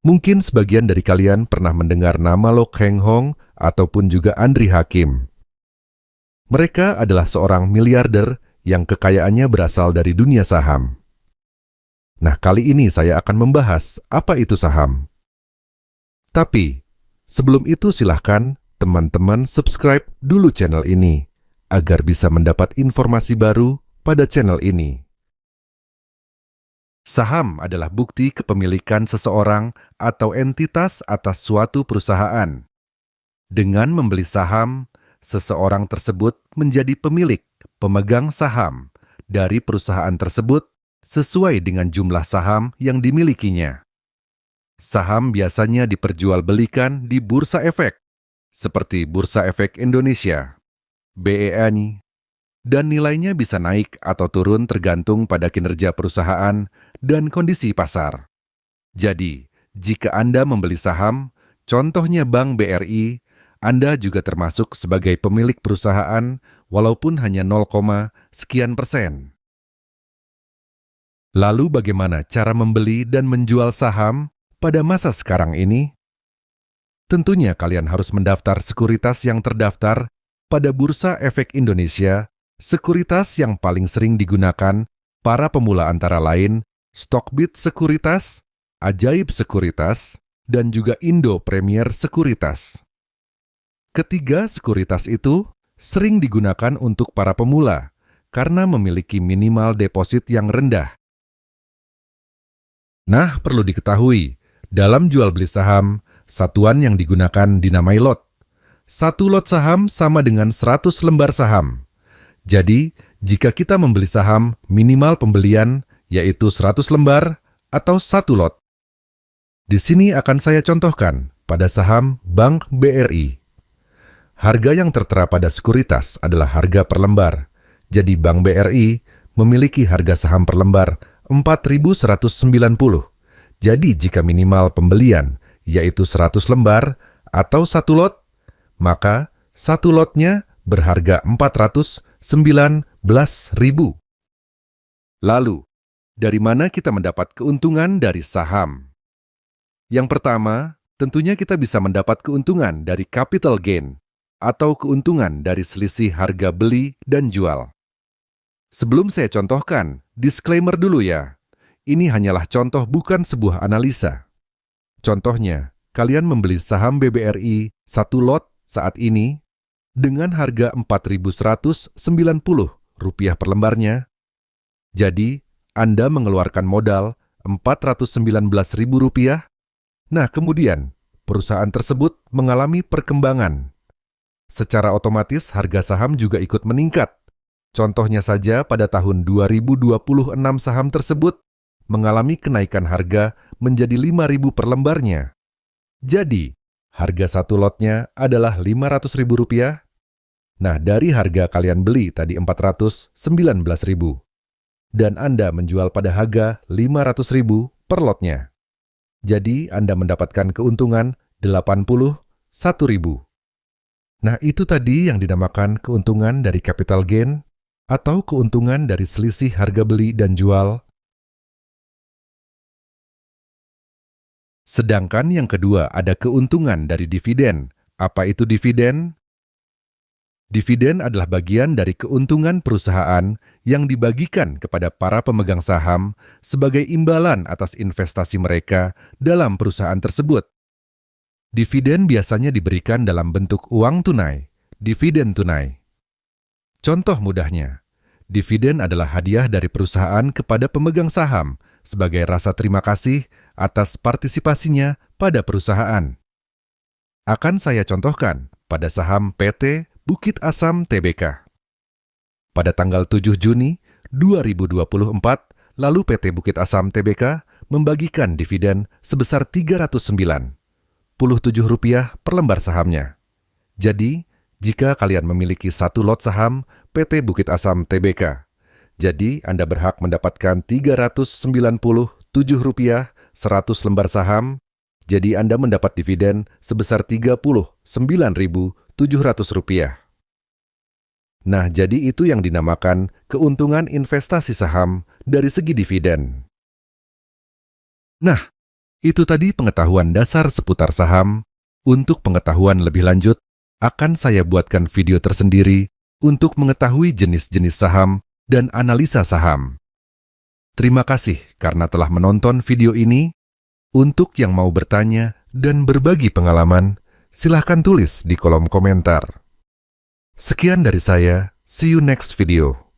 Mungkin sebagian dari kalian pernah mendengar nama Lok Heng Hong ataupun juga Andri Hakim. Mereka adalah seorang miliarder yang kekayaannya berasal dari dunia saham. Nah, kali ini saya akan membahas apa itu saham. Tapi, sebelum itu silahkan teman-teman subscribe dulu channel ini, agar bisa mendapat informasi baru pada channel ini. Saham adalah bukti kepemilikan seseorang atau entitas atas suatu perusahaan. Dengan membeli saham, seseorang tersebut menjadi pemilik, pemegang saham dari perusahaan tersebut sesuai dengan jumlah saham yang dimilikinya. Saham biasanya diperjualbelikan di Bursa Efek, seperti Bursa Efek Indonesia, BEI, dan nilainya bisa naik atau turun tergantung pada kinerja perusahaan dan kondisi pasar. Jadi, jika Anda membeli saham, contohnya Bank BRI, Anda juga termasuk sebagai pemilik perusahaan walaupun hanya 0, sekian persen. Lalu bagaimana cara membeli dan menjual saham pada masa sekarang ini? Tentunya kalian harus mendaftar sekuritas yang terdaftar pada Bursa Efek Indonesia. Sekuritas yang paling sering digunakan para pemula antara lain Stockbit Sekuritas, Ajaib Sekuritas, dan juga Indo Premier Sekuritas. Ketiga sekuritas itu sering digunakan untuk para pemula karena memiliki minimal deposit yang rendah. Nah, perlu diketahui, dalam jual beli saham, satuan yang digunakan dinamai lot. Satu lot saham sama dengan 100 lembar saham. Jadi, jika kita membeli saham, minimal pembelian yaitu 100 lembar atau 1 lot. Di sini akan saya contohkan pada saham Bank BRI. Harga yang tertera pada sekuritas adalah harga per lembar. Jadi Bank BRI memiliki harga saham per lembar 4.190. Jadi jika minimal pembelian yaitu 100 lembar atau 1 lot, maka 1 lotnya berharga 419.000. Lalu, dari mana kita mendapat keuntungan dari saham? Yang pertama, tentunya kita bisa mendapat keuntungan dari capital gain atau keuntungan dari selisih harga beli dan jual. Sebelum saya contohkan, disclaimer dulu ya. Ini hanyalah contoh bukan sebuah analisa. Contohnya, kalian membeli saham BBRI 1 lot saat ini dengan harga Rp4.190 per lembarnya. Jadi, Anda mengeluarkan modal Rp419.000. Nah, kemudian perusahaan tersebut mengalami perkembangan. Secara otomatis harga saham juga ikut meningkat. Contohnya saja pada tahun 2026 saham tersebut mengalami kenaikan harga menjadi Rp5.000 per lembarnya. Jadi, harga 1 lotnya adalah Rp500.000. Nah, dari harga kalian beli tadi Rp419.000. Dan Anda menjual pada harga Rp500.000 per lotnya. Jadi, Anda mendapatkan keuntungan Rp81.000. Nah, itu tadi yang dinamakan keuntungan dari capital gain atau keuntungan dari selisih harga beli dan jual. Sedangkan yang kedua ada keuntungan dari dividen. Apa itu dividen? Dividen adalah bagian dari keuntungan perusahaan yang dibagikan kepada para pemegang saham sebagai imbalan atas investasi mereka dalam perusahaan tersebut. Dividen biasanya diberikan dalam bentuk uang tunai, dividen tunai. Contoh mudahnya, dividen adalah hadiah dari perusahaan kepada pemegang saham sebagai rasa terima kasih atas partisipasinya pada perusahaan. Akan saya contohkan pada saham PT Bukit Asam Tbk. Pada tanggal 7 Juni 2024, lalu PT Bukit Asam Tbk membagikan dividen sebesar Rp309 per lembar sahamnya. Jadi, jika kalian memiliki 1 lot saham PT Bukit Asam Tbk, jadi Anda berhak mendapatkan Rp397 100 lembar saham, jadi Anda mendapat dividen sebesar Rp39.700. Nah, jadi itu yang dinamakan keuntungan investasi saham dari segi dividen. Nah, itu tadi pengetahuan dasar seputar saham. Untuk pengetahuan lebih lanjut, akan saya buatkan video tersendiri untuk mengetahui jenis-jenis saham dan analisa saham. Terima kasih karena telah menonton video ini. Untuk yang mau bertanya dan berbagi pengalaman, silahkan tulis di kolom komentar. Sekian dari saya, see you next video.